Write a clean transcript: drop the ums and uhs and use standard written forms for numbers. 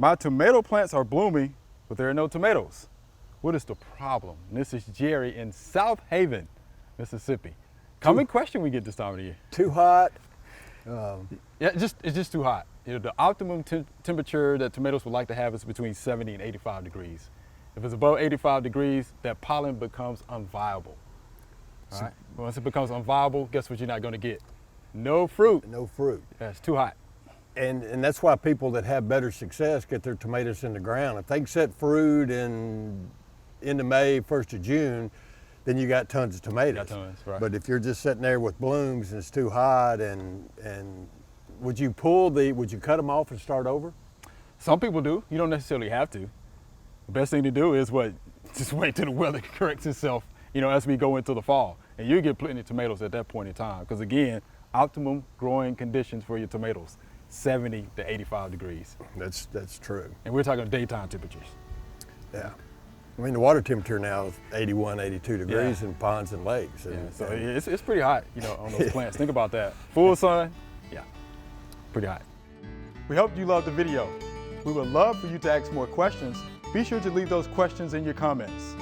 My tomato plants are blooming, but there are no tomatoes. What is the problem? And this is Jerry in South Haven, Mississippi. Common question we get this time of the year. Too hot? Yeah, it's just too hot. You know, the optimum temperature that tomatoes would like to have is between 70 and 85 degrees. If it's above 85 degrees, that pollen becomes unviable. All right? Once it becomes unviable, guess what you're not going to get? No fruit. No fruit. Yeah, it's too hot. And that's why people that have better success get their tomatoes in the ground. If they can set fruit in end of May, 1st of June, then you got tons of tomatoes. Got tons, right. But if you're just sitting there with blooms and it's too hot, and would you cut them off and start over? Some people do. You don't necessarily have to. The best thing to do is just wait till the weather corrects itself, you know, as we go into the fall. And you get plenty of tomatoes at that point in time. Because again, optimum growing conditions for your tomatoes, 70 to 85 degrees. That's true. And we're talking daytime temperatures. Yeah. I mean, the water temperature now is 81, 82 degrees in ponds and lakes. And, So it's pretty hot, you know, on those plants. Think about that. Full sun, yeah, pretty hot. We hope you loved the video. We would love for you to ask more questions. Be sure to leave those questions in your comments.